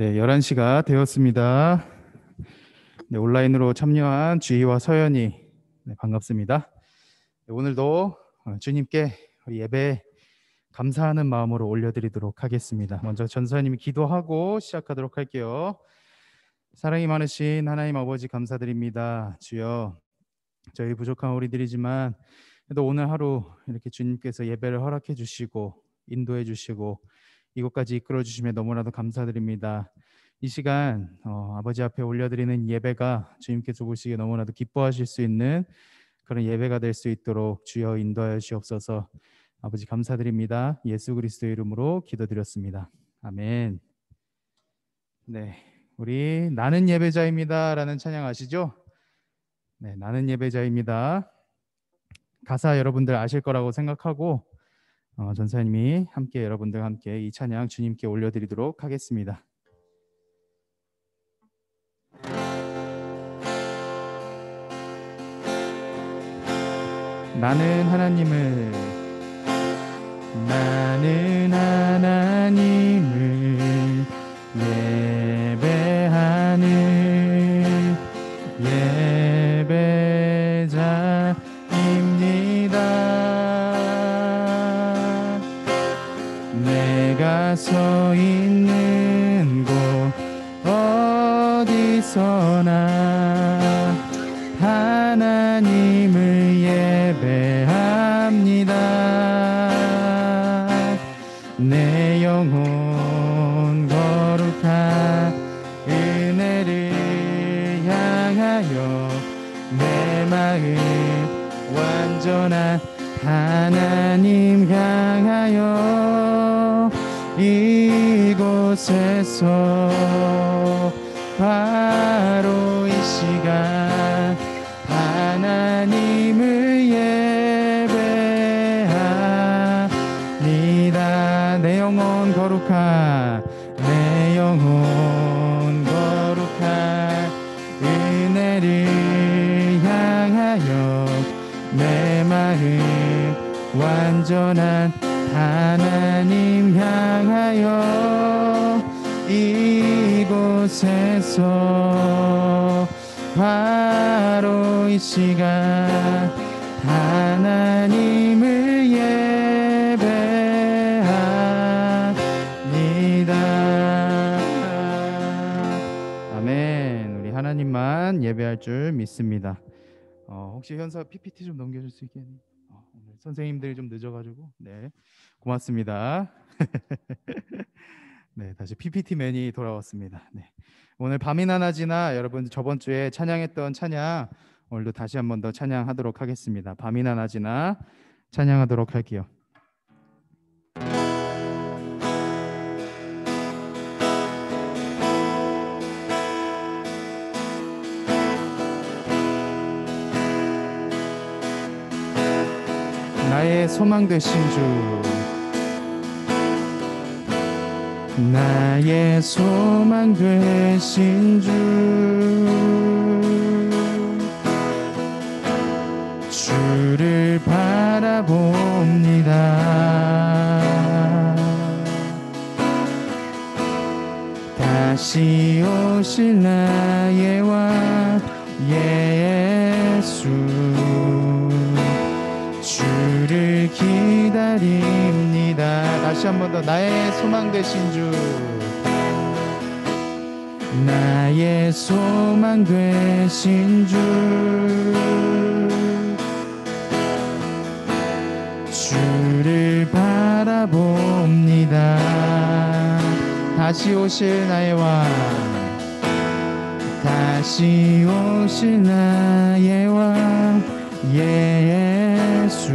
네, 11시가 되었습니다. 네, 온라인으로 참여한 주희와 서연이 반갑습니다. 네, 오늘도 주님께 우리 예배 감사하는 마음으로 올려드리도록 하겠습니다. 먼저 전사님이 기도하고 시작하도록 할게요. 사랑이 많으신 하나님 아버지 감사드립니다. 주여, 저희 부족한 우리들이지만 그래도 오늘 하루 이렇게 주님께서 예배를 허락해 주시고 인도해 주시고 이곳까지 이끌어 주시며 너무나도 감사드립니다. 이 시간 아버지 앞에 올려드리는 예배가 주님께서 보시기에 너무나도 기뻐하실 수 있는 그런 예배가 될 수 있도록 주여 인도하여 주옵소서. 아버지 감사드립니다. 예수 그리스도의 이름으로 기도드렸습니다. 아멘. 네, 우리 나는 예배자입니다 라는 찬양 아시죠? 네, 나는 예배자입니다. 가사 여러분들 아실 거라고 생각하고 전사님이 함께 여러분들과 함께 이 찬양 주님께 올려드리도록 하겠습니다. 나는 하나님을 예배하는 예배자입니다. 내가 서 있는 곳 어디서나 하나님을 예배합니다. 내 영혼 거룩한 은혜를 향하여 내 마음 완전한 하나님 향하여 이곳에서 바로 이 시간 하나님을 예배합니다. 내 영혼 거룩한 은혜를 향하여 내 마음 완전한 하나님 향하여 이곳에서 바로 이 시간 하나님을 예배합니다. 아멘. 우리 하나님만 예배할 줄 믿습니다. 혹시 현서 PPT 좀 넘겨줄 수 있겠니? 오늘 선생님들이 좀 늦어가지고 네 고맙습니다. 네, 다시 PPT맨이 돌아왔습니다. 네. 오늘 밤이나 낮이나 여러분 저번 주에 찬양했던 찬양 오늘도 다시 한 번 더 찬양하도록 하겠습니다. 밤이나 낮이나 찬양하도록 할게요. 나의 소망 되신 주, 나의 소망 되신 주, 주를 바라봅니다. 다시 오실 나의 왕 예수, 주를 기다립니다. 다시 한 번 더 나의 소망 되신 주, 나의 소망 되신 주, 주를 바라봅니다. 다시 오실 나의 왕, 다시 오실 나의 왕 예수,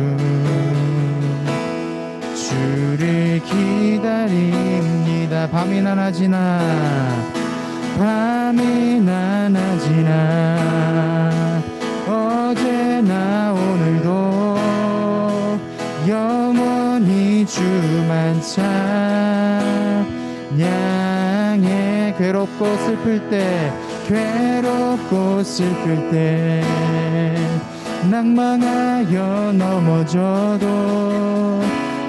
주를 기다립니다. 밤이나 낮이나 어제나 오늘도 영원히 주만 찬양해. 괴롭고 슬플 때 낭망하여 넘어져도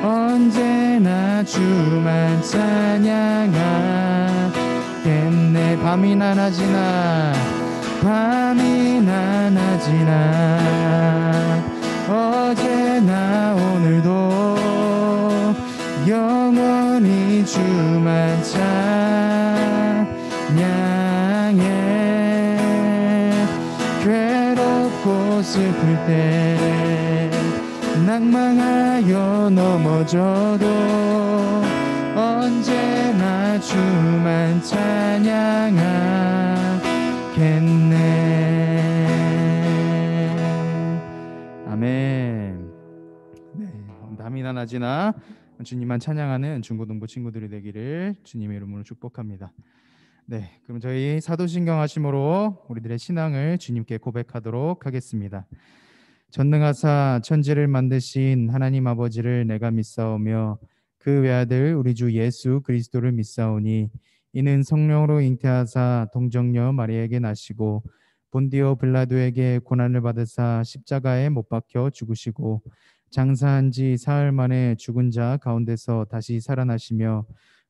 언제나 주만 찬양하게 밤이나 낮이나 밤이나 낮이나 어제나 오늘도 영원히 주만 찬양해. 괴롭고 슬플 때 낭망하여 넘어져도 언제나 주만 찬양하겠네. 아멘. 네, 밤이나 낮이나 주님만 찬양하는 중고등부 친구들이 되기를 주님의 이름으로 축복합니다. 네, 그럼 저희 사도신경 하심으로 우리들의 신앙을 주님께 고백하도록 하겠습니다. 전능하사 천지를 만드신 하나님 아버지를 내가 믿사오며 그 외아들 우리 주 예수 그리스도를 믿사오니 이는 성령으로 잉태하사 동정녀 마리아에게 나시고 본디오 빌라도에게 고난을 받으사 십자가에 못 박혀 죽으시고 장사한 지 사흘 만에 죽은 자 가운데서 다시 살아나시며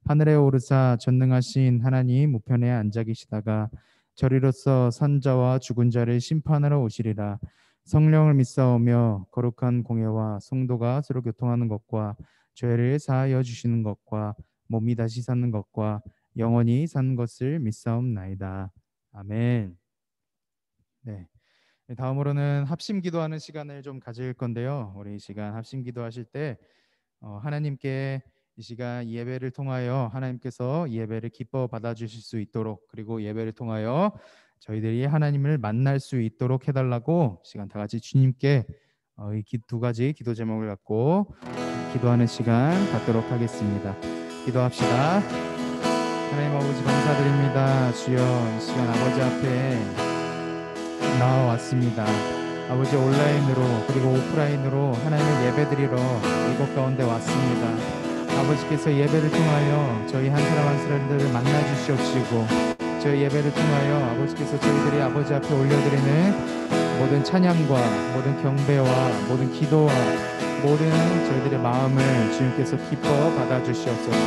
하늘에 오르사 전능하신 하나님 우편에 앉아 계시다가 저리로서 산자와 죽은 자를 심판하러 오시리라. 성령을 믿사오며 거룩한 공예와 성도가 서로 교통하는 것과 죄를 사하여 주시는 것과 몸이 다시 사는 것과 영원히 사는 것을 믿사옵나이다. 아멘. 네. 다음으로는 합심 기도하는 시간을 좀 가질 건데요. 우리 이 시간 합심 기도하실 때 하나님께 이 시간 예배를 통하여 하나님께서 예배를 기뻐 받아주실 수 있도록, 그리고 예배를 통하여 저희들이 하나님을 만날 수 있도록 해달라고 시간 다 같이 주님께 이 두 가지 기도 제목을 갖고 기도하는 시간 갖도록 하겠습니다. 기도합시다. 하나님 아버지 감사드립니다. 주여, 이 시간 아버지 앞에 나와왔습니다. 아버지 온라인으로 그리고 오프라인으로 하나님을 예배드리러 이곳 가운데 왔습니다. 아버지께서 예배를 통하여 저희 한 사람 한 사람들을 만나 주시옵시고, 저희 예배를 통하여 아버지께서 저희들이 아버지 앞에 올려드리는 모든 찬양과 모든 경배와 모든 기도와 모든 저희들의 마음을 주님께서 기뻐 받아주시옵소서.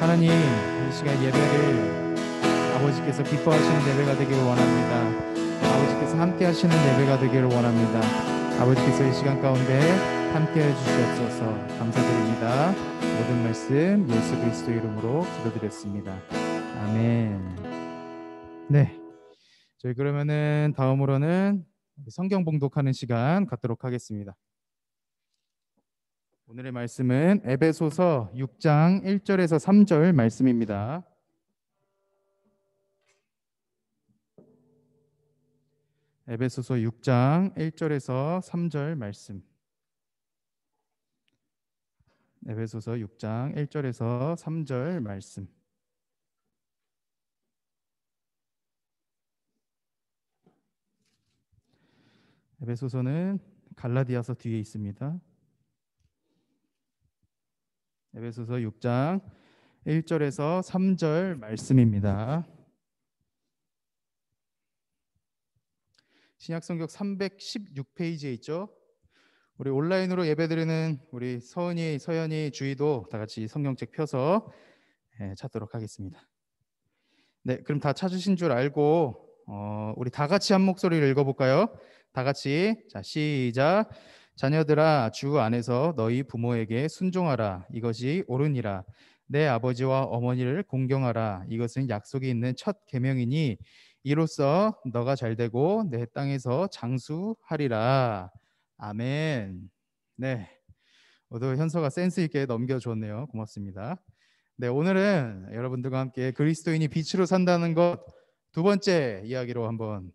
하나님, 이 시간 예배를 아버지께서 기뻐하시는 예배가 되기를 원합니다. 아버지께서 함께 하시는 예배가 되기를 원합니다. 아버지께서 이 시간 가운데 함께 해주시옵소서. 감사드립니다. 모든 말씀 예수 그리스도 이름으로 기도드렸습니다. 아멘. 네, 저희 그러면은 다음으로는 성경 봉독하는 시간 갖도록 하겠습니다. 오늘의 말씀은 에베소서 6장 1절에서 3절 말씀입니다. 에베소서 6장 1절에서 3절 말씀. 에베소서 6장 1절에서 3절 말씀. 에베소서는 갈라디아서 뒤에 있습니다. 에베소서 6장 1절에서 3절 말씀입니다. 신약성경 316페이지에 있죠. 우리 온라인으로 예배드리는 우리 서은이, 서연이, 주희도 다 같이 성경책 펴서 찾도록 하겠습니다. 네, 그럼 다 찾으신 줄 알고 우리 다 같이 한 목소리를 읽어볼까요? 다 같이. 자, 시작. 자녀들아, 주 안에서 너희 부모에게 순종하라. 이것이 옳으니라. 내 아버지와 어머니를 공경하라. 이것은 약속이 있는 첫 계명이니 이로써 너가 잘되고 내 땅에서 장수하리라. 아멘. 네, 모두 현서가 센스 있게 넘겨줬네요. 고맙습니다. 네, 오늘은 여러분들과 함께 그리스도인이 빛으로 산다는 것 두 번째 이야기로 한번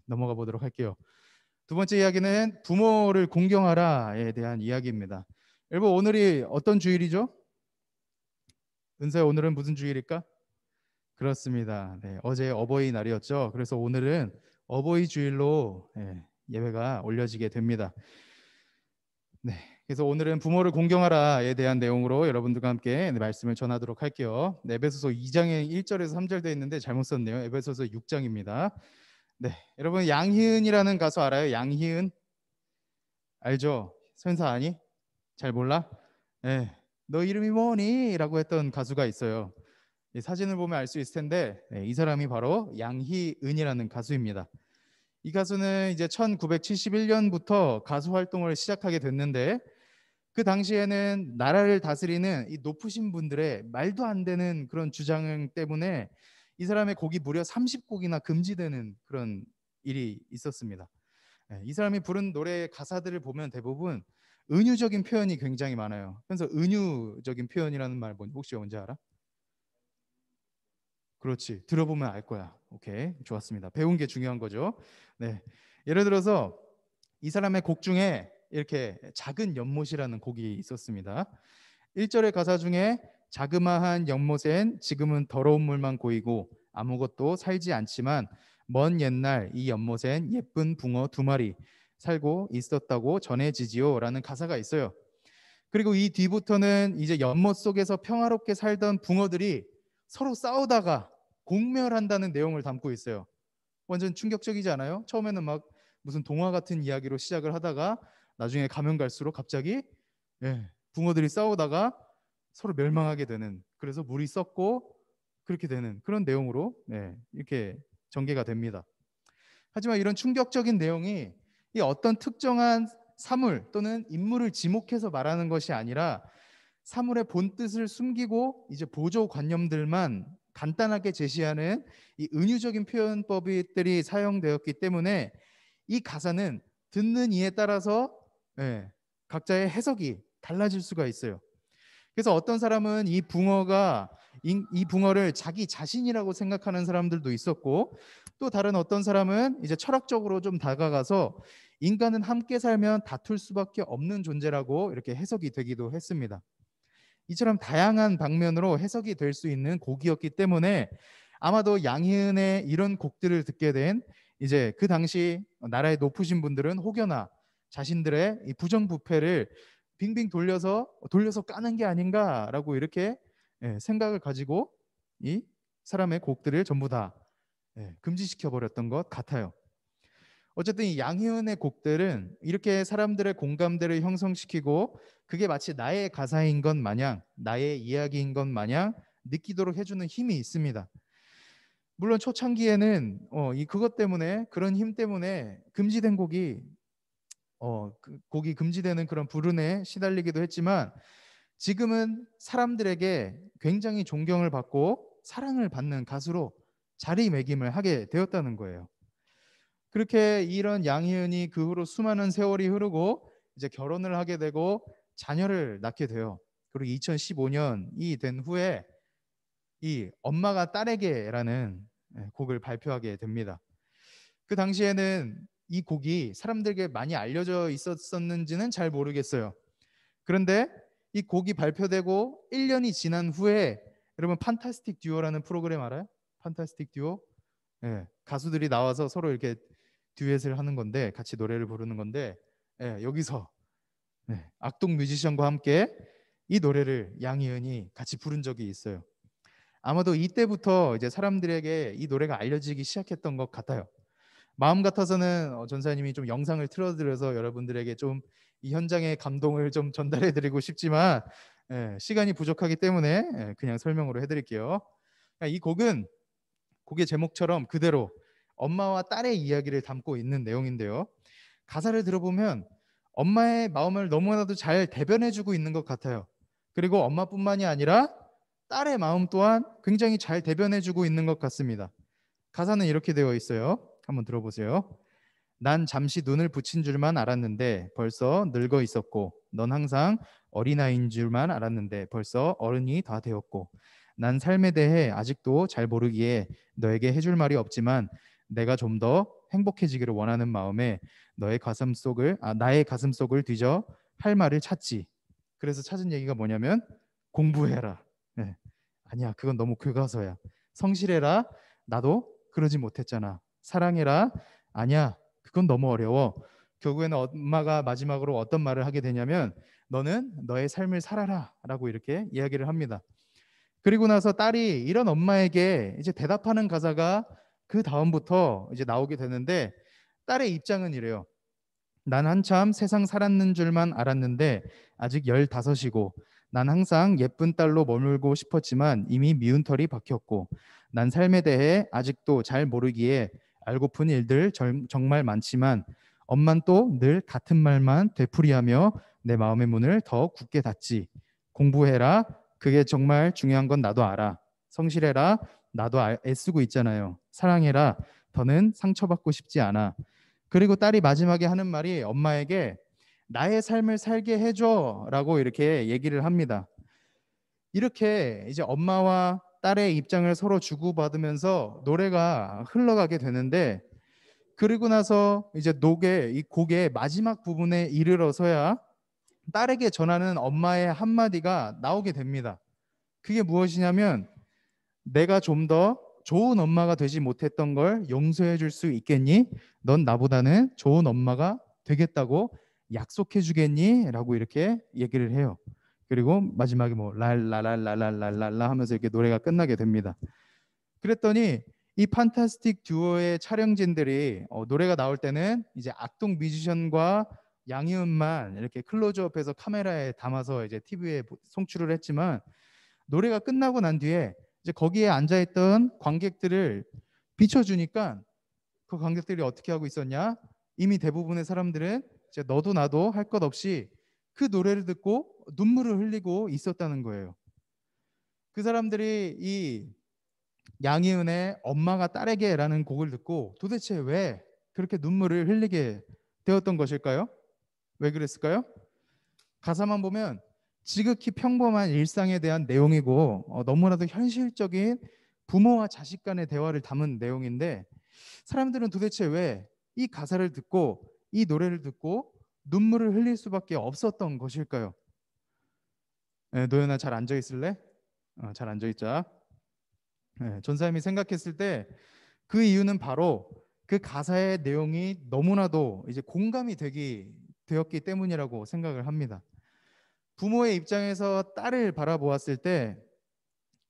넘어가 보도록 할게요. 두 번째 이야기는 부모를 공경하라에 대한 이야기입니다. 여러분, 오늘이 어떤 주일이죠? 은서야, 오늘은 무슨 주일일까? 그렇습니다. 네, 어제 어버이날이었죠. 그래서 오늘은 어버이 주일로 예배가 올려지게 됩니다. 네, 그래서 오늘은 부모를 공경하라에 대한 내용으로 여러분들과 함께 말씀을 전하도록 할게요. 네, 에베소서 2장에 1절에서 3절 되어 있는데 잘못 썼네요. 에베소서 6장입니다. 네, 여러분 양희은이라는 가수 알아요? 양희은 알죠? 선사 아니? 잘 몰라? 네, 너 이름이 뭐니? 라고 했던 가수가 있어요. 이 사진을 보면 알 수 있을 텐데 이 사람이 바로 양희은이라는 가수입니다. 이 가수는 이제 1971년부터 가수 활동을 시작하게 됐는데 그 당시에는 나라를 다스리는 이 높으신 분들의 말도 안 되는 그런 주장 때문에 이 사람의 곡이 무려 30곡이나 금지되는 그런 일이 있었습니다. 이 사람이 부른 노래 가사들을 보면 대부분 은유적인 표현이 굉장히 많아요. 그래서 은유적인 표현이라는 말 혹시 뭔지 알아? 그렇지. 들어보면 알 거야. 오케이. 좋았습니다. 배운 게 중요한 거죠. 네. 예를 들어서 이 사람의 곡 중에 이렇게 작은 연못이라는 곡이 있었습니다. 1절의 가사 중에 자그마한 연못엔 지금은 더러운 물만 고이고 아무것도 살지 않지만 먼 옛날 이 연못엔 예쁜 붕어 2마리 살고 있었다고 전해지지요 라는 가사가 있어요. 그리고 이 뒤부터는 이제 연못 속에서 평화롭게 살던 붕어들이 서로 싸우다가 공멸한다는 내용을 담고 있어요. 완전 충격적이지 않아요? 처음에는 막 무슨 동화 같은 이야기로 시작을 하다가 나중에 가면 갈수록 갑자기 붕어들이 싸우다가 서로 멸망하게 되는, 그래서 물이 썩고 그렇게 되는 그런 내용으로 이렇게 전개가 됩니다. 하지만 이런 충격적인 내용이 이 어떤 특정한 사물 또는 인물을 지목해서 말하는 것이 아니라 사물의 본뜻을 숨기고 이제 보조관념들만 간단하게 제시하는 이 은유적인 표현법들이 사용되었기 때문에 이 가사는 듣는 이에 따라서 각자의 해석이 달라질 수가 있어요. 그래서 어떤 사람은 이 붕어를 자기 자신이라고 생각하는 사람들도 있었고, 또 다른 어떤 사람은 이제 철학적으로 좀 다가가서 인간은 함께 살면 다툴 수밖에 없는 존재라고 이렇게 해석이 되기도 했습니다. 이처럼 다양한 방면으로 해석이 될 수 있는 곡이었기 때문에 아마도 양희은의 이런 곡들을 듣게 된 이제 그 당시 나라의 높으신 분들은 혹여나 자신들의 이 부정부패를 빙빙 돌려서 까는 게 아닌가라고 이렇게 생각을 가지고 이 사람의 곡들을 전부 다 금지시켜 버렸던 것 같아요. 어쨌든 이 양희은의 곡들은 이렇게 사람들의 공감대를 형성시키고 그게 마치 나의 가사인 것 마냥, 나의 이야기인 것 마냥 느끼도록 해주는 힘이 있습니다. 물론 초창기에는 그것 때문에, 그런 힘 때문에 금지된 곡이 금지되는 그런 불운에 시달리기도 했지만 지금은 사람들에게 굉장히 존경을 받고 사랑을 받는 가수로 자리매김을 하게 되었다는 거예요. 그렇게 이런 양희은이 그 후로 수많은 세월이 흐르고 이제 결혼을 하게 되고 자녀를 낳게 돼요. 그리고 2015년이 된 후에 이 엄마가 딸에게라는 곡을 발표하게 됩니다. 그 당시에는 이 곡이 사람들에게 많이 알려져 있었는지는 잘 모르겠어요. 그런데 이 곡이 발표되고 1년이 지난 후에, 여러분 판타스틱 듀오라는 프로그램 알아요? 판타스틱 듀오? 가수들이 나와서 서로 이렇게 듀엣을 하는 건데, 같이 노래를 부르는 건데, 여기서 악동 뮤지션과 함께 이 노래를 양희은이 같이 부른 적이 있어요. 아마도 이때부터 이제 사람들에게 이 노래가 알려지기 시작했던 것 같아요. 마음 같아서는 전사님이 좀 영상을 틀어드려서 여러분들에게 좀 이 현장의 감동을 좀 전달해드리고 싶지만 시간이 부족하기 때문에 그냥 설명으로 해드릴게요. 이 곡의 제목처럼 그대로 엄마와 딸의 이야기를 담고 있는 내용인데요. 가사를 들어보면 엄마의 마음을 너무나도 잘 대변해주고 있는 것 같아요. 그리고 엄마뿐만이 아니라 딸의 마음 또한 굉장히 잘 대변해주고 있는 것 같습니다. 가사는 이렇게 되어 있어요. 한번 들어보세요. 난 잠시 눈을 붙인 줄만 알았는데 벌써 늙어 있었고, 넌 항상 어린아이인 줄만 알았는데 벌써 어른이 다 되었고, 난 삶에 대해 아직도 잘 모르기에 너에게 해줄 말이 없지만 내가 좀 더 행복해지기를 원하는 마음에 나의 가슴 속을 뒤져 할 말을 찾지. 그래서 찾은 얘기가 뭐냐면 공부해라. 아니야, 그건 너무 교과서야. 성실해라. 나도 그러지 못했잖아. 사랑해라. 아니야, 그건 너무 어려워. 결국에는 엄마가 마지막으로 어떤 말을 하게 되냐면 너는 너의 삶을 살아라 라고 이렇게 이야기를 합니다. 그리고 나서 딸이 이런 엄마에게 이제 대답하는 가사가 그 다음부터 이제 나오게 되는데, 딸의 입장은 이래요. 난 한참 세상 살았는 줄만 알았는데 아직 15이고 난 항상 예쁜 딸로 머물고 싶었지만 이미 미운 털이 박혔고 난 삶에 대해 아직도 잘 모르기에 알고픈 일들 정말 많지만 엄만 또 늘 같은 말만 되풀이하며 내 마음의 문을 더 굳게 닫지. 공부해라. 그게 정말 중요한 건 나도 알아. 성실해라. 나도 애쓰고 있잖아요. 사랑해라. 더는 상처받고 싶지 않아. 그리고 딸이 마지막에 하는 말이 엄마에게 나의 삶을 살게 해줘라고 이렇게 얘기를 합니다. 이렇게 이제 엄마와 딸의 입장을 서로 주고받으면서 노래가 흘러가게 되는데, 그리고 나서 이제 이 곡의 마지막 부분에 이르러서야 딸에게 전하는 엄마의 한마디가 나오게 됩니다. 그게 무엇이냐면, 내가 좀 더 좋은 엄마가 되지 못했던 걸 용서해 줄 수 있겠니? 넌 나보다는 좋은 엄마가 되겠다고 약속해 주겠니? 라고 이렇게 얘기를 해요. 그리고 마지막에 뭐 랄라랄라랄랄랄라 하면서 이렇게 노래가 끝나게 됩니다. 그랬더니 이 판타스틱 듀오의 촬영진들이 노래가 나올 때는 이제 악동 뮤지션과 양희은만 이렇게 클로즈업해서 카메라에 담아서 이제 TV에 송출을 했지만, 노래가 끝나고 난 뒤에 이제 거기에 앉아있던 관객들을 비춰주니까 그 관객들이 어떻게 하고 있었냐? 이미 대부분의 사람들은 이제 너도 나도 할 것 없이 그 노래를 듣고 눈물을 흘리고 있었다는 거예요. 그 사람들이 이 양희은의 엄마가 딸에게라는 곡을 듣고 도대체 왜 그렇게 눈물을 흘리게 되었던 것일까요? 왜 그랬을까요? 가사만 보면 지극히 평범한 일상에 대한 내용이고 너무나도 현실적인 부모와 자식 간의 대화를 담은 내용인데, 사람들은 도대체 왜 이 가사를 듣고 이 노래를 듣고 눈물을 흘릴 수밖에 없었던 것일까요? 노연아, 잘 앉아 있을래? 잘 앉아 있자. 전사님이 생각했을 때 그 이유는 바로 그 가사의 내용이 너무나도 이제 공감이 되었기 때문이라고 생각을 합니다. 부모의 입장에서 딸을 바라보았을 때,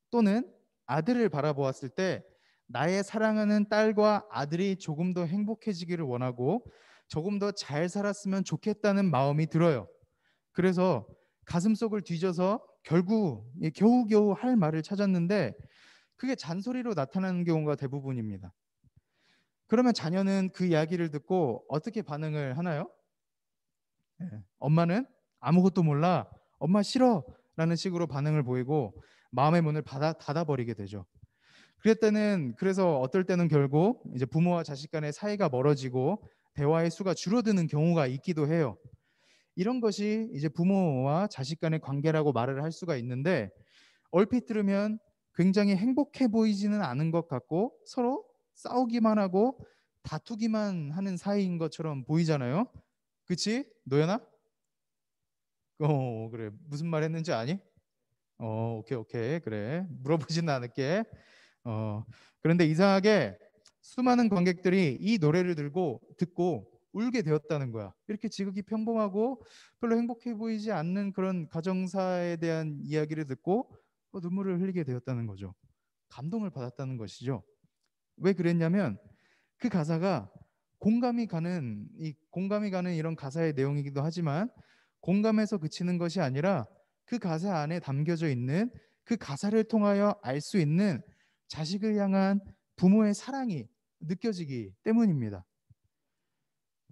또는 아들을 바라보았을 때, 나의 사랑하는 딸과 아들이 조금 더 행복해지기를 원하고 조금 더 잘 살았으면 좋겠다는 마음이 들어요. 그래서 가슴속을 뒤져서 결국 겨우겨우 할 말을 찾았는데, 그게 잔소리로 나타나는 경우가 대부분입니다. 그러면 자녀는 그 이야기를 듣고 어떻게 반응을 하나요? 엄마는 아무것도 몰라, 엄마 싫어 라는 식으로 반응을 보이고 마음의 문을 닫아버리게 되죠. 그래서 어떨 때는 결국 이제 부모와 자식 간의 사이가 멀어지고 대화의 수가 줄어드는 경우가 있기도 해요. 이런 것이 이제 부모와 자식 간의 관계라고 말을 할 수가 있는데, 얼핏 들으면 굉장히 행복해 보이지는 않은 것 같고 서로 싸우기만 하고 다투기만 하는 사이인 것처럼 보이잖아요. 그치? 노연아? 그래. 무슨 말 했는지 아니? 오케이, 오케이. 그래. 물어보지는 않을게. 어, 그런데 이상하게 수많은 관객들이 이 노래를 듣고 울게 되었다는 거야. 이렇게 지극히 평범하고 별로 행복해 보이지 않는 그런 가정사에 대한 이야기를 듣고 눈물을 흘리게 되었다는 거죠. 감동을 받았다는 것이죠. 왜 그랬냐면 그 가사가 공감이 가는 이런 가사의 내용이기도 하지만, 공감에서 그치는 것이 아니라 그 가사 안에 담겨져 있는, 그 가사를 통하여 알 수 있는 자식을 향한 부모의 사랑이 느껴지기 때문입니다.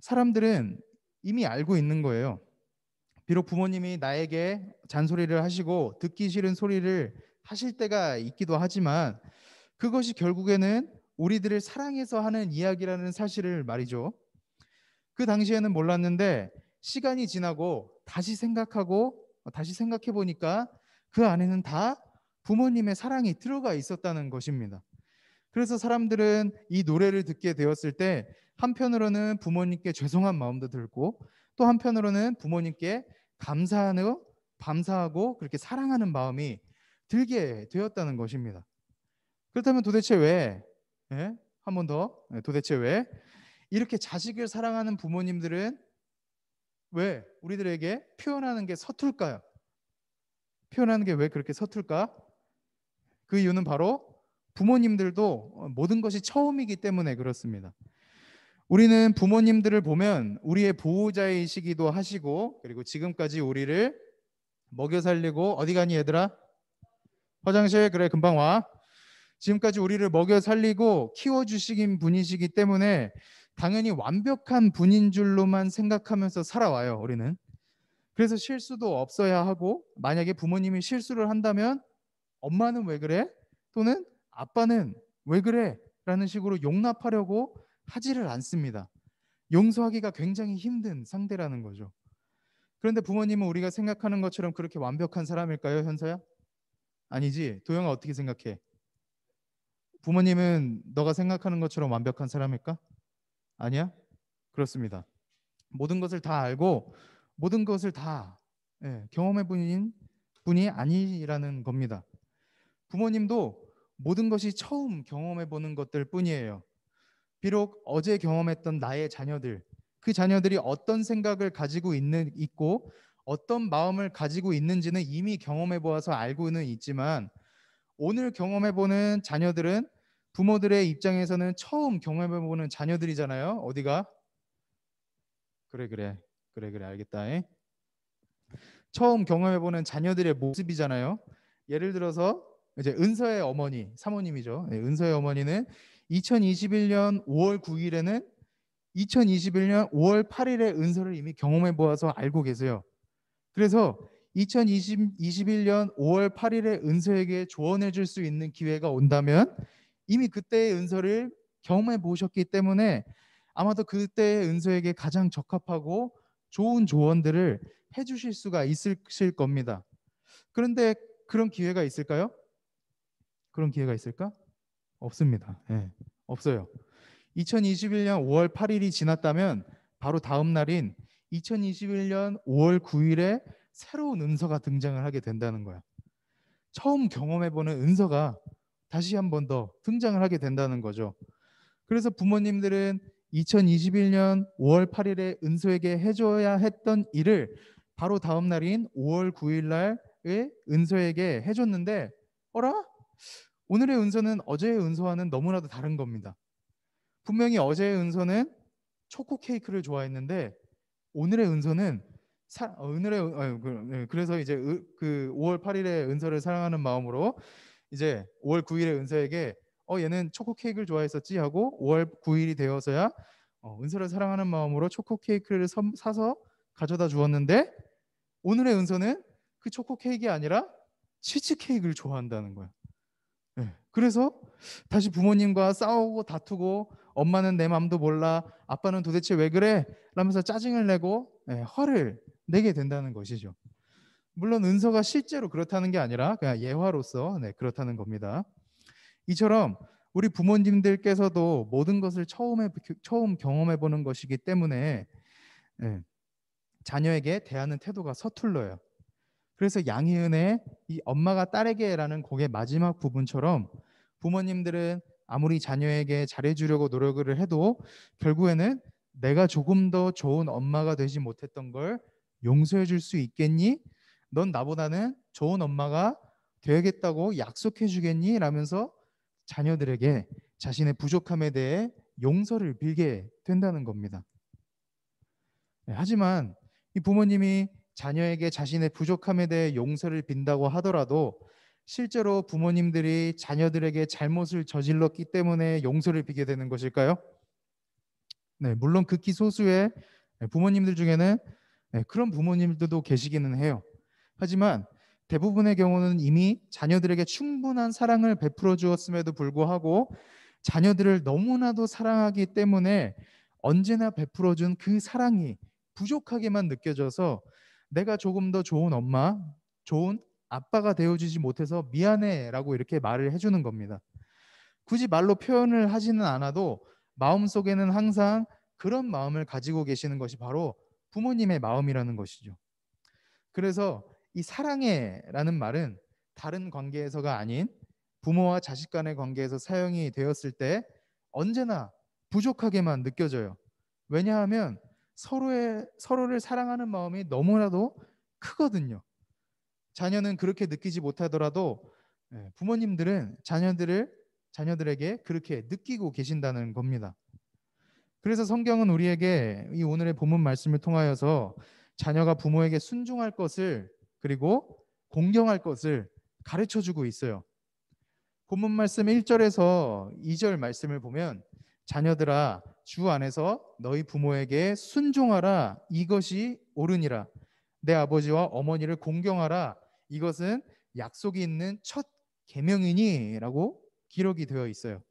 사람들은 이미 알고 있는 거예요. 비록 부모님이 나에게 잔소리를 하시고 듣기 싫은 소리를 하실 때가 있기도 하지만, 그것이 결국에는 우리들을 사랑해서 하는 이야기라는 사실을 말이죠. 그 당시에는 몰랐는데 시간이 지나고 다시 생각해 보니까 그 안에는 다 부모님의 사랑이 들어가 있었다는 것입니다. 그래서 사람들은 이 노래를 듣게 되었을 때 한편으로는 부모님께 죄송한 마음도 들고, 또 한편으로는 부모님께 감사하고 그렇게 사랑하는 마음이 들게 되었다는 것입니다. 그렇다면 도대체 왜, 한 번 더, 도대체 왜 이렇게 자식을 사랑하는 부모님들은 왜 우리들에게 표현하는 게 서툴까요? 표현하는 게 왜 그렇게 서툴까? 그 이유는 바로 부모님들도 모든 것이 처음이기 때문에 그렇습니다. 우리는 부모님들을 보면 우리의 보호자이시기도 하시고, 그리고 지금까지 우리를 먹여 살리고 어디 가니 얘들아? 화장실. 그래, 금방 와. 지금까지 우리를 먹여 살리고 키워주시긴 분이시기 때문에 당연히 완벽한 분인 줄로만 생각하면서 살아와요, 우리는. 그래서 실수도 없어야 하고, 만약에 부모님이 실수를 한다면 엄마는 왜 그래? 또는 아빠는 왜 그래? 라는 식으로 용납하려고 하지를 않습니다. 용서하기가 굉장히 힘든 상대라는 거죠. 그런데 부모님은 우리가 생각하는 것처럼 그렇게 완벽한 사람일까요, 현서야? 아니지. 도영아, 어떻게 생각해? 부모님은 너가 생각하는 것처럼 완벽한 사람일까? 아니야? 그렇습니다. 모든 것을 다 알고 모든 것을 다 경험해 본 분이 아니라는 겁니다. 부모님도 모든 것이 처음 경험해 보는 것들 뿐이에요. 비록 어제 경험했던 나의 자녀들, 그 자녀들이 어떤 생각을 가지고 있고 어떤 마음을 가지고 있는지는 이미 경험해 보아서 알고는 있지만, 오늘 경험해 보는 자녀들은 부모들의 입장에서는 처음 경험해 보는 자녀들이잖아요. 어디가? 그래 알겠다. 처음 경험해 보는 자녀들의 모습이잖아요. 예를 들어서 이제 은서의 어머니, 사모님이죠. 은서의 어머니는 2021년 5월 9일에는 2021년 5월 8일에 은서를 이미 경험해 보아서 알고 계세요. 그래서 2021년 5월 8일에 은서에게 조언해 줄 수 있는 기회가 온다면 이미 그때의 은서를 경험해 보셨기 때문에 아마도 그때의 은서에게 가장 적합하고 좋은 조언들을 해 주실 수가 있으실 겁니다. 그런데 그런 기회가 있을까요? 그런 기회가 있을까? 없습니다. 없어요. 2021년 5월 8일이 지났다면 바로 다음 날인 2021년 5월 9일에 새로운 은서가 등장을 하게 된다는 거야. 처음 경험해보는 은서가 다시 한 번 더 등장을 하게 된다는 거죠. 그래서 부모님들은 2021년 5월 8일에 은서에게 해줘야 했던 일을 바로 다음 날인 5월 9일 날에 은서에게 해줬는데, 어라? 오늘의 은서는 어제의 은서와는 너무나도 다른 겁니다. 분명히 어제의 은서는 초코 케이크를 좋아했는데 오늘의 은서는 그래서 이제 그 5월 8일에 은서를 사랑하는 마음으로 이제 5월 9일에 은서에게 얘는 초코 케이크를 좋아했었지 하고 5월 9일이 되어서야 은서를 사랑하는 마음으로 초코 케이크를 사서 가져다 주었는데, 오늘의 은서는 그 초코 케이크가 아니라 치즈 케이크를 좋아한다는 거야. 그래서 다시 부모님과 싸우고 다투고, 엄마는 내 마음도 몰라, 아빠는 도대체 왜 그래? 라면서 짜증을 내고 화를 내게 된다는 것이죠. 물론 은서가 실제로 그렇다는 게 아니라 그냥 예화로서 그렇다는 겁니다. 이처럼 우리 부모님들께서도 모든 것을 처음 경험해 보는 것이기 때문에 자녀에게 대하는 태도가 서툴러요. 그래서 양희은의 이 엄마가 딸에게라는 곡의 마지막 부분처럼 부모님들은 아무리 자녀에게 잘해주려고 노력을 해도 결국에는 내가 조금 더 좋은 엄마가 되지 못했던 걸 용서해 줄 수 있겠니? 넌 나보다는 좋은 엄마가 되겠다고 약속해 주겠니? 라면서 자녀들에게 자신의 부족함에 대해 용서를 빌게 된다는 겁니다. 하지만 이 부모님이 자녀에게 자신의 부족함에 대해 용서를 빈다고 하더라도 실제로 부모님들이 자녀들에게 잘못을 저질렀기 때문에 용서를 비게 되는 것일까요? 네, 물론 극히 소수의 부모님들 중에는 그런 부모님들도 계시기는 해요. 하지만 대부분의 경우는 이미 자녀들에게 충분한 사랑을 베풀어 주었음에도 불구하고 자녀들을 너무나도 사랑하기 때문에 언제나 베풀어 준 그 사랑이 부족하게만 느껴져서 내가 조금 더 좋은 엄마, 좋은 아빠가 되어주지 못해서 미안해라고 이렇게 말을 해주는 겁니다. 굳이 말로 표현을 하지는 않아도 마음속에는 항상 그런 마음을 가지고 계시는 것이 바로 부모님의 마음이라는 것이죠. 그래서 이 사랑해라는 말은 다른 관계에서가 아닌 부모와 자식 간의 관계에서 사용이 되었을 때 언제나 부족하게만 느껴져요. 왜냐하면 서로를 사랑하는 마음이 너무나도 크거든요. 자녀는 그렇게 느끼지 못하더라도 부모님들은 자녀들에게 그렇게 느끼고 계신다는 겁니다. 그래서 성경은 우리에게 이 오늘의 본문 말씀을 통하여서 자녀가 부모에게 순종할 것을 그리고 공경할 것을 가르쳐 주고 있어요. 본문 말씀 1절에서 2절 말씀을 보면 자녀들아 주 안에서 너희 부모에게 순종하라 이것이 옳으니라 내 아버지와 어머니를 공경하라 이것은 약속이 있는 첫 계명이니라고 기록이 되어 있어요.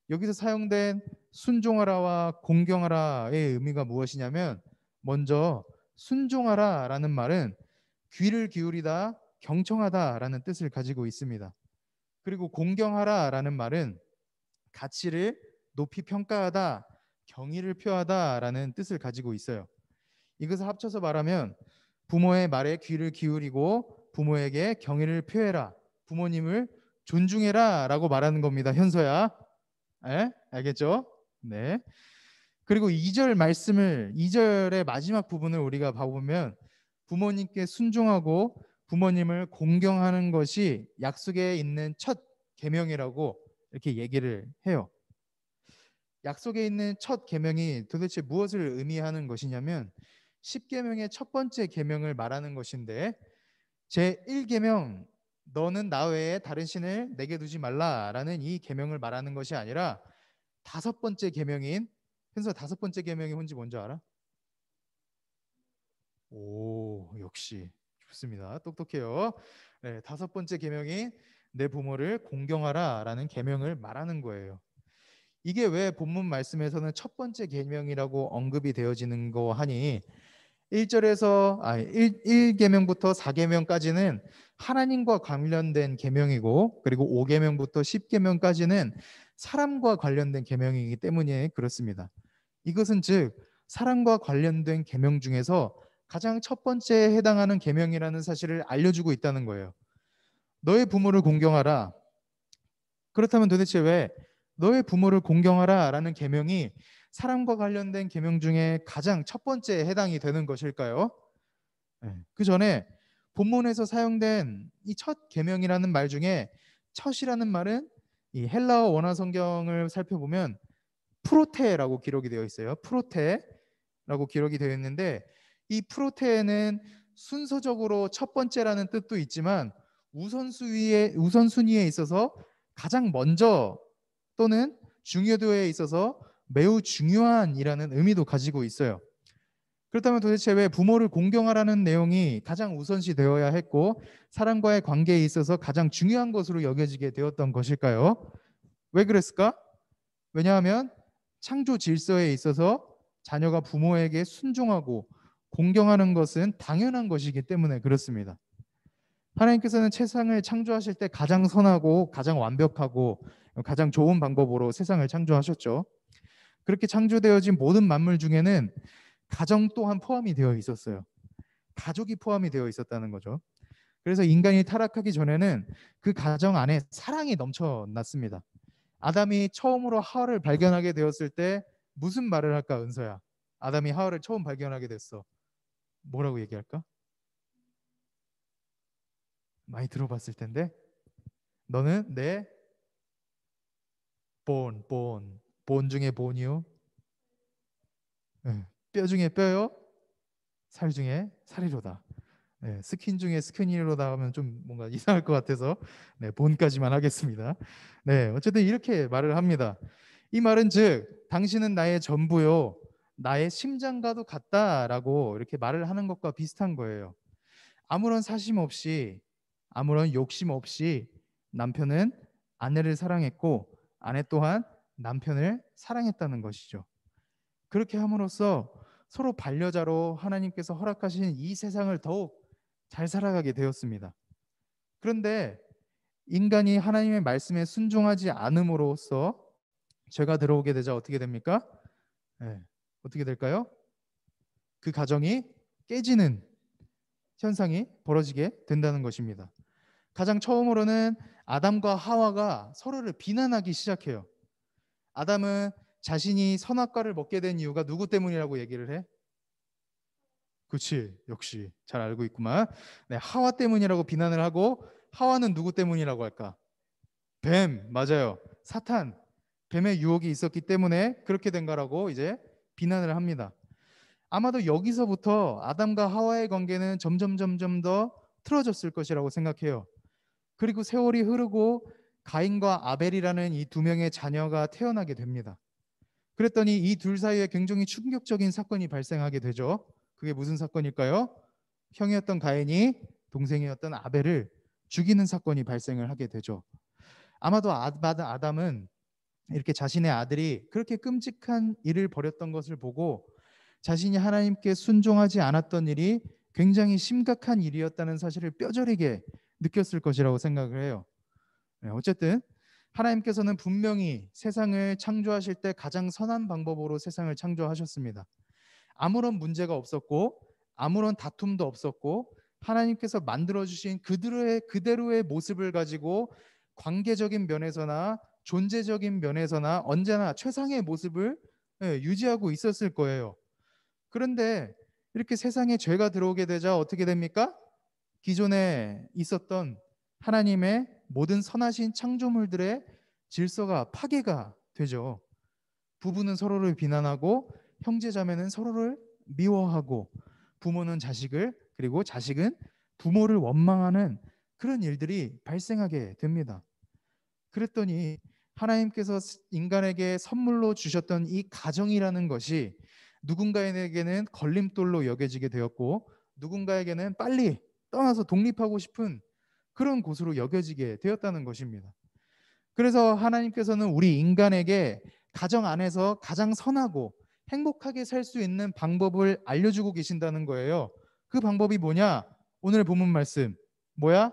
여기서 사용된 순종하라와 공경하라의 의미가 무엇이냐면 먼저 순종하라라는 말은 귀를 기울이다, 경청하다라는 뜻을 가지고 있습니다. 그리고 공경하라라는 말은 가치를 높이 평가하다, 경의를 표하다라는 뜻을 가지고 있어요. 이것을 합쳐서 말하면 부모의 말에 귀를 기울이고 부모에게 경의를 표해라, 부모님을 존중해라라고 말하는 겁니다. 현서야. 예? 알겠죠? 네. 그리고 2절 말씀을 2절의 마지막 부분을 우리가 봐보면 부모님께 순종하고 부모님을 공경하는 것이 약속에 있는 첫 계명이라고 이렇게 얘기를 해요. 약속에 있는 첫 계명이 도대체 무엇을 의미하는 것이냐면 10계명의 첫 번째 계명을 말하는 것인데 제 1계명 너는 나 외에 다른 신을 내게 두지 말라라는 이 계명을 말하는 것이 아니라 다섯 번째 계명인 현서 다섯 번째 계명이 뭔지 알아? 오, 역시 좋습니다. 똑똑해요. 네, 다섯 번째 계명인 내 부모를 공경하라라는 계명을 말하는 거예요. 이게 왜 본문 말씀에서는 첫 번째 계명이라고 언급이 되어지는 거 하니 1절에서 1계명부터 4계명까지는 하나님과 관련된 계명이고 그리고 5계명부터 10계명까지는 사람과 관련된 계명이기 때문에 그렇습니다. 이것은 즉 사람과 관련된 계명 중에서 가장 첫 번째에 해당하는 계명이라는 사실을 알려주고 있다는 거예요. 너의 부모를 공경하라. 그렇다면 도대체 왜 너의 부모를 공경하라라는 계명이 사람과 관련된 계명 중에 가장 첫 번째에 해당이 되는 것일까요? 네. 그 전에 본문에서 사용된 이 첫 계명이라는 말 중에 첫이라는 말은 이 헬라어 원어 성경을 살펴보면 프로테라고 기록이 되어 있어요. 프로테라고 기록이 되어 있는데 이 프로테는 순서적으로 첫 번째라는 뜻도 있지만 우선순위에 있어서 가장 먼저 또는 중요도에 있어서 매우 중요한이라는 의미도 가지고 있어요. 그렇다면 도대체 왜 부모를 공경하라는 내용이 가장 우선시 되어야 했고 사람과의 관계에 있어서 가장 중요한 것으로 여겨지게 되었던 것일까요? 왜 그랬을까? 왜냐하면 창조 질서에 있어서 자녀가 부모에게 순종하고 공경하는 것은 당연한 것이기 때문에 그렇습니다. 하나님께서는 세상을 창조하실 때 가장 선하고 가장 완벽하고 가장 좋은 방법으로 세상을 창조하셨죠. 그렇게 창조되어진 모든 만물 중에는 가정 또한 포함이 되어 있었어요. 가족이 포함이 되어 있었다는 거죠. 그래서 인간이 타락하기 전에는 그 가정 안에 사랑이 넘쳐났습니다. 아담이 처음으로 하와를 발견하게 되었을 때 무슨 말을 할까, 은서야? 아담이 하와를 처음 발견하게 됐어. 뭐라고 얘기할까? 많이 들어봤을 텐데. 너는 내 본 중에 본이요. 네. 뼈 중에 뼈요. 살 중에 살이로다. 네, 스킨 중에 스키니로다 하면 좀 뭔가 이상할 것 같아서 네, 본까지만 하겠습니다. 네, 어쨌든 이렇게 말을 합니다. 이 말은 즉 당신은 나의 전부요 나의 심장과도 같다라고 이렇게 말을 하는 것과 비슷한 거예요. 아무런 사심 없이 아무런 욕심 없이 남편은 아내를 사랑했고 아내 또한 남편을 사랑했다는 것이죠. 그렇게 함으로써 서로 반려자로 하나님께서 허락하신 이 세상을 더욱 잘 살아가게 되었습니다. 그런데 인간이 하나님의 말씀에 순종하지 않음으로써 죄가 들어오게 되자 어떻게 됩니까? 네. 어떻게 될까요? 그 가정이 깨지는 현상이 벌어지게 된다는 것입니다. 가장 처음으로는 아담과 하와가 서로를 비난하기 시작해요. 아담은 자신이 선악과를 먹게 된 이유가 누구 때문이라고 얘기를 해? 그렇지, 역시 잘 알고 있구만. 네, 하와 때문이라고 비난을 하고 하와는 누구 때문이라고 할까? 뱀, 맞아요. 사탄, 뱀의 유혹이 있었기 때문에 그렇게 된 거라고 이제 비난을 합니다. 아마도 여기서부터 아담과 하와의 관계는 점점 더 틀어졌을 것이라고 생각해요. 그리고 세월이 흐르고 가인과 아벨이라는 이 두 명의 자녀가 태어나게 됩니다. 그랬더니 이 둘 사이에 굉장히 충격적인 사건이 발생하게 되죠. 그게 무슨 사건일까요? 형이었던 가인이 동생이었던 아벨을 죽이는 사건이 발생을 하게 되죠. 아마도 아담은 이렇게 자신의 아들이 그렇게 끔찍한 일을 벌였던 것을 보고 자신이 하나님께 순종하지 않았던 일이 굉장히 심각한 일이었다는 사실을 뼈저리게 느꼈을 것이라고 생각을 해요. 어쨌든 하나님께서는 분명히 세상을 창조하실 때 가장 선한 방법으로 세상을 창조하셨습니다. 아무런 문제가 없었고 아무런 다툼도 없었고 하나님께서 만들어주신 그대로의 모습을 가지고 관계적인 면에서나 존재적인 면에서나 언제나 최상의 모습을 유지하고 있었을 거예요. 그런데 이렇게 세상에 죄가 들어오게 되자 어떻게 됩니까? 기존에 있었던 하나님의 모든 선하신 창조물들의 질서가 파괴가 되죠. 부부는 서로를 비난하고 형제자매는 서로를 미워하고 부모는 자식을 그리고 자식은 부모를 원망하는 그런 일들이 발생하게 됩니다. 그랬더니 하나님께서 인간에게 선물로 주셨던 이 가정이라는 것이 누군가에게는 걸림돌로 여겨지게 되었고 누군가에게는 빨리 떠나서 독립하고 싶은 그런 곳으로 여겨지게 되었다는 것입니다. 그래서 하나님께서는 우리 인간에게 가정 안에서 가장 선하고 행복하게 살 수 있는 방법을 알려주고 계신다는 거예요. 그 방법이 뭐냐? 오늘 본문 말씀 뭐야?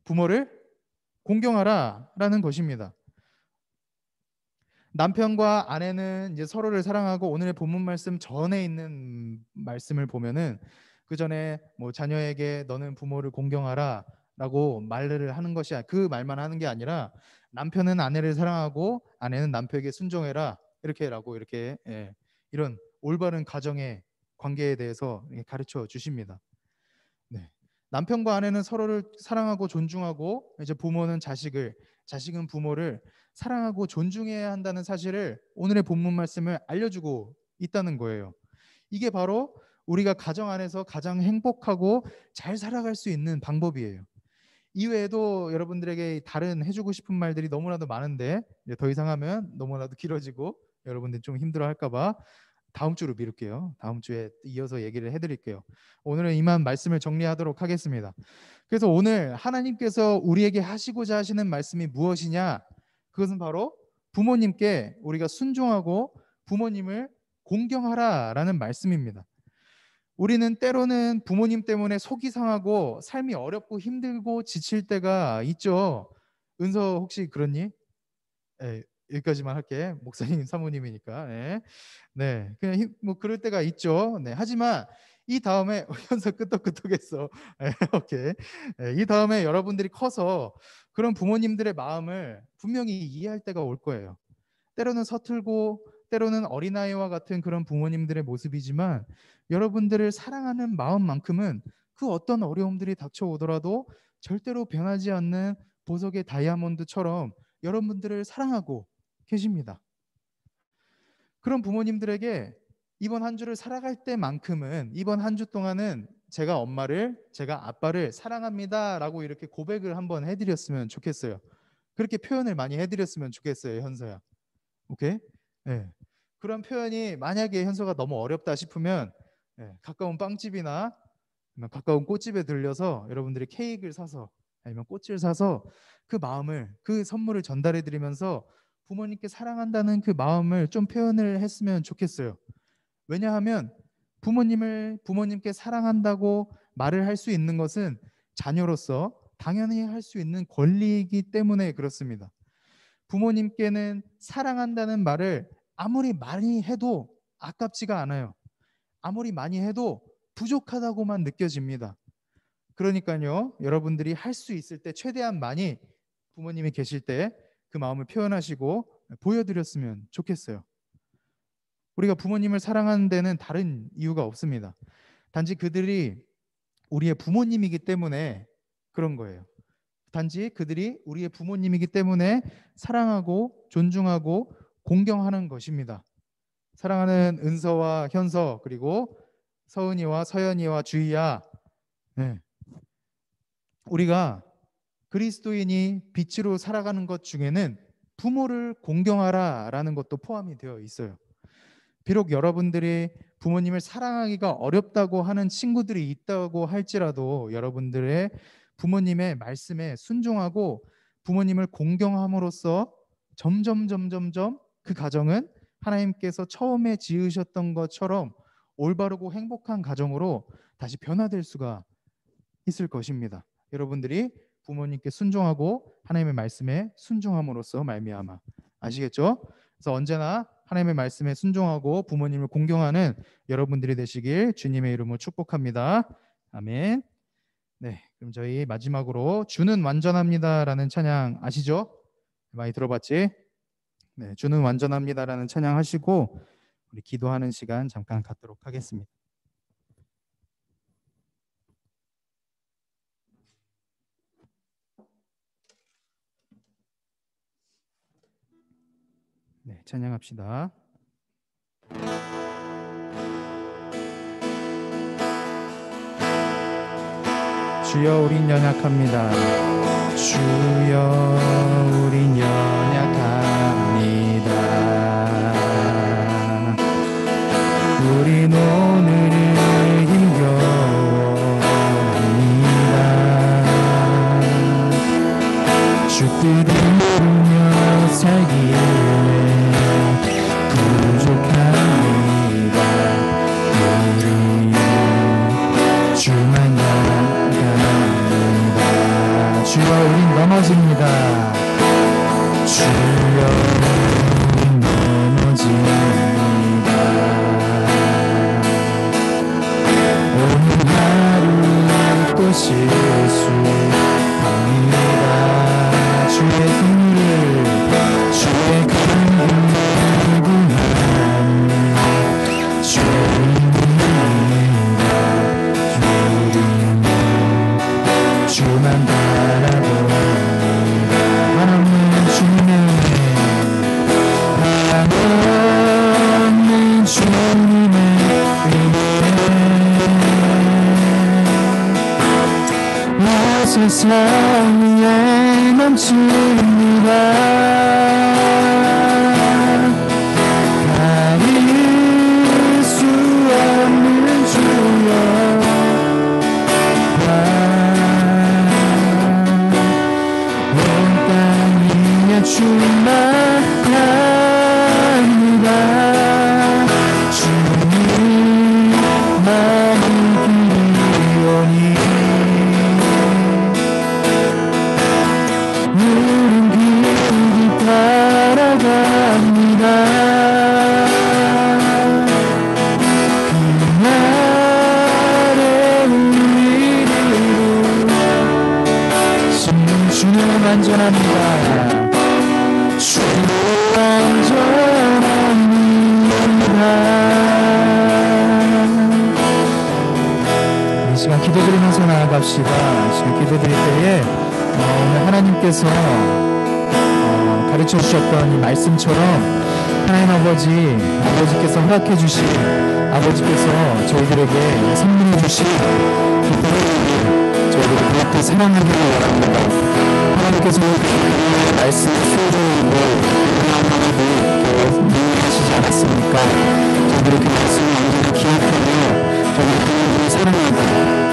부모를 공경하라 라는 것입니다. 남편과 아내는 이제 서로를 사랑하고 오늘의 본문 말씀 전에 있는 말씀을 보면은 그 전에 뭐 자녀에게 너는 부모를 공경하라 라고 말을 하는 것이 그 말만 하는 게 아니라 남편은 아내를 사랑하고 아내는 남편에게 순종해라 이렇게라고 이렇게 이런 올바른 가정의 관계에 대해서 가르쳐 주십니다. 네. 남편과 아내는 서로를 사랑하고 존중하고 이제 부모는 자식을 자식은 부모를 사랑하고 존중해야 한다는 사실을 오늘의 본문 말씀을 알려주고 있다는 거예요. 이게 바로 우리가 가정 안에서 가장 행복하고 잘 살아갈 수 있는 방법이에요. 이외에도 여러분들에게 다른 해주고 싶은 말들이 너무나도 많은데 이제 더 이상 하면 너무나도 길어지고 여러분들 좀 힘들어할까봐 다음 주로 미룰게요. 다음 주에 이어서 얘기를 해드릴게요. 오늘은 이만 말씀을 정리하도록 하겠습니다. 그래서 오늘 하나님께서 우리에게 하시고자 하시는 말씀이 무엇이냐? 그것은 바로 부모님께 우리가 순종하고 부모님을 공경하라라는 말씀입니다. 우리는 때로는 부모님 때문에 속이 상하고 삶이 어렵고 힘들고 지칠 때가 있죠. 은서 혹시 그렇니? 예, 여기까지만 할게. 목사님 사모님이니까. 네. 네. 그냥 뭐 그럴 때가 있죠. 네. 하지만 이 다음에 현서 끄떡끄떡했어. 네, 오케이. 네, 이 다음에 여러분들이 커서 그런 부모님들의 마음을 분명히 이해할 때가 올 거예요. 때로는 서툴고 때로는 어린아이와 같은 그런 부모님들의 모습이지만 여러분들을 사랑하는 마음만큼은 그 어떤 어려움들이 닥쳐오더라도 절대로 변하지 않는 보석의 다이아몬드처럼 여러분들을 사랑하고 계십니다. 그런 부모님들에게 이번 한 주를 살아갈 때만큼은 이번 한 주 동안은 제가 아빠를 사랑합니다라고 이렇게 고백을 한번 해드렸으면 좋겠어요. 그렇게 표현을 많이 해드렸으면 좋겠어요, 현서야. 오케이? 네. 그런 표현이 만약에 현서가 너무 어렵다 싶으면 가까운 빵집이나 아니면 가까운 꽃집에 들려서 여러분들이 케이크를 사서 아니면 꽃을 사서 그 마음을 그 선물을 전달해 드리면서 부모님께 사랑한다는 그 마음을 좀 표현을 했으면 좋겠어요. 왜냐하면 부모님께 사랑한다고 말을 할 수 있는 것은 자녀로서 당연히 할 수 있는 권리이기 때문에 그렇습니다. 부모님께는 사랑한다는 말을 아무리 많이 해도 아깝지가 않아요. 아무리 많이 해도 부족하다고만 느껴집니다. 그러니까요, 여러분들이 할 수 있을 때 최대한 많이 부모님이 계실 때 그 마음을 표현하시고 보여드렸으면 좋겠어요. 우리가 부모님을 사랑하는 데는 다른 이유가 없습니다. 단지 그들이 우리의 부모님이기 때문에 그런 거예요. 단지 그들이 우리의 부모님이기 때문에 사랑하고 존중하고 공경하는 것입니다. 사랑하는 은서와 현서 그리고 서은이와 서연이와 주희야, 네. 우리가 그리스도인이 빛으로 살아가는 것 중에는 부모를 공경하라라는 것도 포함이 되어 있어요. 비록 여러분들이 부모님을 사랑하기가 어렵다고 하는 친구들이 있다고 할지라도 여러분들의 부모님의 말씀에 순종하고 부모님을 공경함으로써 점점 그 가정은 하나님께서 처음에 지으셨던 것처럼 올바르고 행복한 가정으로 다시 변화될 수가 있을 것입니다. 여러분들이 부모님께 순종하고 하나님의 말씀에 순종함으로써 말미암아, 아시겠죠? 그래서 언제나 하나님의 말씀에 순종하고 부모님을 공경하는 여러분들이 되시길 주님의 이름으로 축복합니다. 아멘. 네, 그럼 저희 마지막으로 주는 완전합니다라는 찬양 아시죠? 많이 들어봤지? 네, 주는 완전합니다라는 찬양 하시고 우리 기도하는 시간 잠깐 갖도록 하겠습니다. 네, 찬양합시다. 주여 우린 연약합니다. 주여 우린 연약합니다. 우린 오늘을 힘겨워합니다. 주 뜻을 이루며 살기 위해 부족합니다. 우리 주만 나아갑니다. 주여 우린 넘어집니다. 주여 우린 넘어집니다. 오늘 하루 또 실수합니다. 주의 승리를 주의 강림을 구하니 주입니다. 주만 바라봅니다. 하나님 주님의 하나님 주님의 은혜 세상 위에 넘칩니다. 가릴 수 없는 주여 온 땅 위에 충만합니다. 주님만이 길이오니 따라갑니다. 그날의 우리로 주는 완전합니다. 주는 완전합니다. 이 시간 기도드리면서 나아갑시다. 이 시간 기도드릴 때에 오늘 하나님께서 가르쳐 주셨던 이 말씀처럼 하나님 아버지께서 허락해 주신 아버지께서 저희들에게 선물해 주신 저희들을 그렇게 사랑하기를 원합니다. 하나님께서 그 말씀을 수호적이고 하나님을 하시지 않았습니까? 저희들이 그 말씀을 언제나 기억하며 저희들이 그분을 사랑하고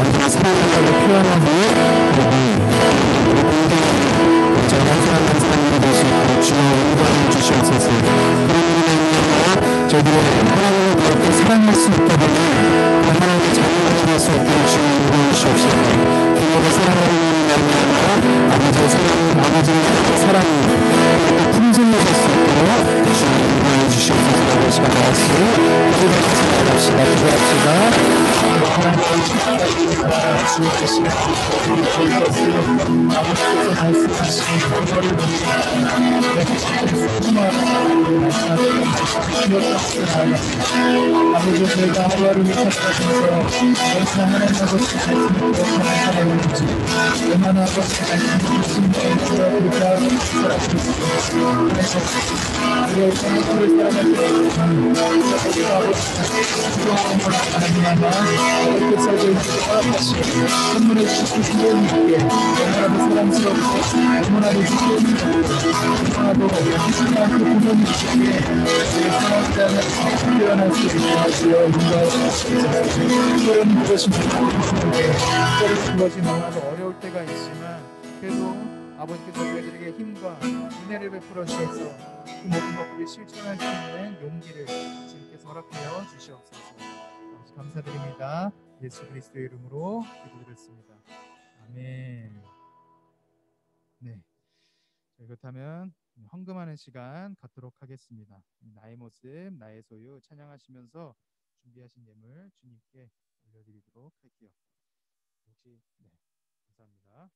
언제나 사랑한다고 표현하고 그리고 저희 한 사람 한 사람이 되시고 주여 인도하여 주시옵소서. 저희들이 하나님을 그렇게 사랑할 수 있게 되는 하나님의 자녀가 될 수 있도록 주여 인도하여 주시옵소서. 부모를 사랑하는 일이 말미암아 아버지의 아버지의 사랑이 풍성해질 수 있도록 주여 인도하여 주시옵소서. 이 시간 같이 기도하면서 나갑시다. 기도합시다. 하나님의 주의 아버지께서 말씀하시는 그거를 아버지 저희가 하루하루 살아가면서 얼마나 하나님 아버지 말씀을 기억하는 사람인지 얼마나 아버지 말씀을 주시는지 그렇게 하고 그래서 우리의 생각을 살아갈 때 아버지 하나님 아버지 이렇게 써져 있는 허락하시고 선물해 주신 주님께 너무나도 사랑스럽고 너무나도 기쁨이 너무나도 신나게 부모님께 사랑하는 표현할 수 있게 하시어 인도하시옵소서. 특별한 그것이 특별한 그것이 너무나도 어려울 때가 있지만 그래도 아버지께서 저희들에게 힘과 은혜를 베풀어 주셔서 그 모든 것들을 실천할 수 있는 용기를 주님께서 허락하여 주시옵소서. 아버지 감사드립니다. 예수 그리스도의 이름으로 기도드렸습니다. 아멘. 네, 그렇다면 헌금하는 시간 갖도록 하겠습니다. 나의 모습, 나의 소유 찬양하시면서 준비하신 예물 주님께 올려드리도록 할게요. 혹시 감사합니다.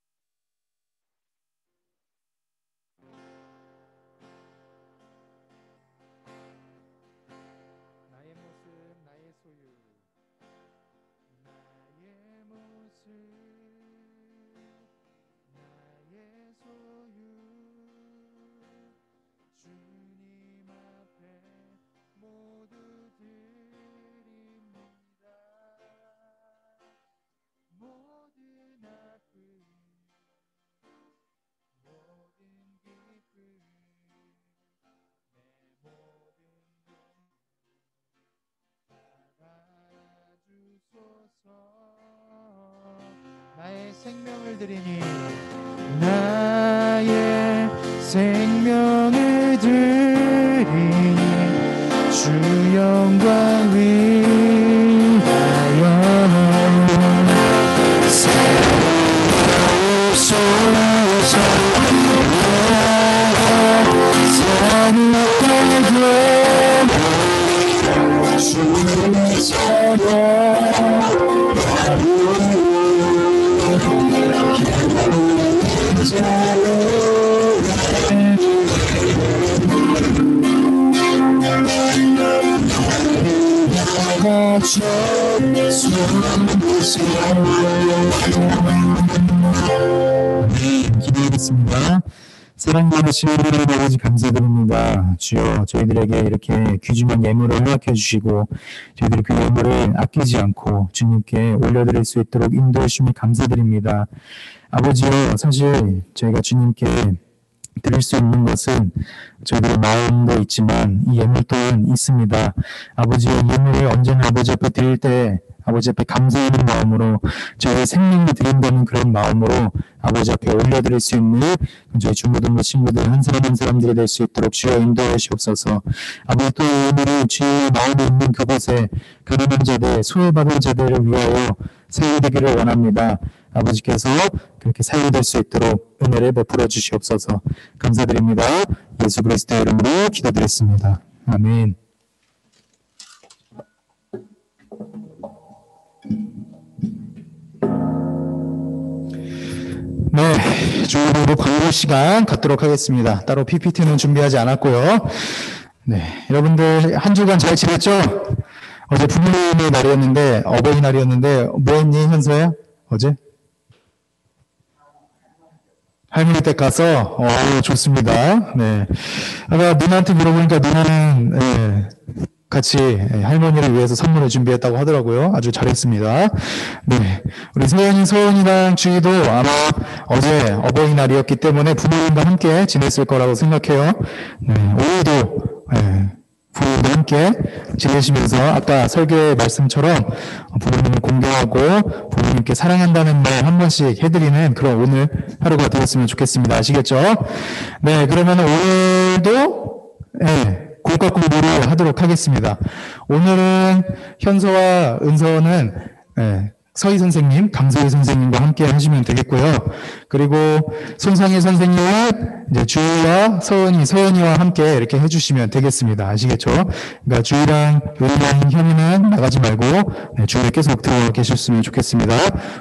나의 모습, 나의 소유, 나의 모습, 나의 소유, 주님 앞에 모두 드립니다. 모든 아픔, 모든 기쁨, 내 모든 받아주소서. 나의 생명을 드리니 나의 생명을 드리니 주 영광 위하여 살아오소서. 주의 기도하겠습니다. 사랑받으신 하나님 아버지 감사드립니다. 주여 저희들에게 이렇게 귀중한 예물을 허락해 주시고 저희들이 그 예물을 아끼지 않고 주님께 올려드릴 수 있도록 인도해 주심을 감사드립니다. 아버지여 사실 저희가 주님께 드릴 수 있는 것은 저희들의 마음도 있지만 이 예물 또한 있습니다. 아버지의 예물을 언제나 아버지 앞에 드릴 때 아버지 앞에 감사하는 마음으로 저희의 생명을 드린다는 그런 마음으로 아버지 앞에 올려드릴 수 있는 저희 중고등부 친구들 한 사람 한 사람들이 될 수 있도록 주여 인도해 주옵소서. 아버지 또 오늘은 주의 마음에 있는 그곳에 가난한 자들, 소외받은 자들을 위하여 사용되기를 원합니다. 아버지께서 그렇게 사용될 수 있도록 은혜를 베풀어 주시옵소서. 감사드립니다. 예수 그리스도의 이름으로 기도드렸습니다. 아멘. 네, 중고등부 광고 시간 갖도록 하겠습니다. 따로 PPT는 준비하지 않았고요. 네, 여러분들 한 주간 잘 지냈죠? 어제 부모님의 날이었는데 어버이날이었는데 뭐 했니 현서야? 어제? 할머니 댁 가서 좋습니다. 네, 아까 누나한테 물어보니까 누나는 같이 할머니를 위해서 선물을 준비했다고 하더라고요. 아주 잘했습니다. 네, 우리 서원이랑 주희도 아마 어제 어버이날이었기 때문에 부모님과 함께 지냈을 거라고 생각해요. 네, 오늘도 부모님과 함께 지내시면서 아까 설교의 말씀처럼 부모님을 공경하고 부모님께 사랑한다는 말 한 번씩 해드리는 그런 오늘 하루가 되었으면 좋겠습니다. 아시겠죠? 네, 그러면 오늘도 공과 공부를 하도록 하겠습니다. 오늘은 현서와 은서는 서희 선생님, 강서희 선생님과 함께 하시면 되겠고요. 그리고 손상희 선생님은 이제 주희와 서연이와 함께 이렇게 해주시면 되겠습니다. 아시겠죠? 그러니까 주희랑 은이랑 현이는 나가지 말고 주희에 계속 들어와 계셨으면 좋겠습니다.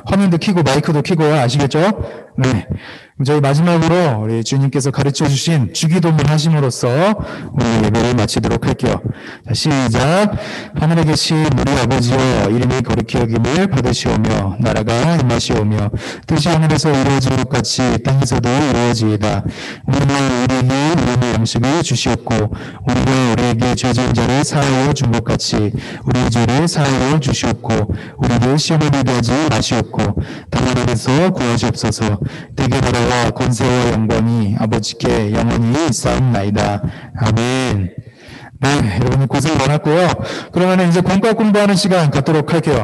화면도 켜고 마이크도 켜고 아시겠죠? 네. 그럼 저희 마지막으로 우리 주님께서 가르쳐 주신 주기도문 하심으로써 우리 예배를 마치도록 할게요. 자, 시작. 하늘에 계신 우리 아버지여, 이름이 거룩히 여김을 받으시오며 나라가 임하시오며 뜻이 하늘에서 이루어진 것 같이 땅에서도 이루어지이다. 오늘 우리에게 오늘 양식을 주시옵고 우리가 우리에게 죄진 자를 사하여 준 것 같이 우리 죄를 사하여 주시옵고 우리를 시험에 들게 하지 마시옵고 다만 안에서 구하시옵소서. 대개 나라와 권세와 영광이 아버지께 영원히 있사옵나이다. 아멘. 네, 여러분 고생 많았고요. 그러면 이제 공과 공부하는 시간 갖도록 할게요.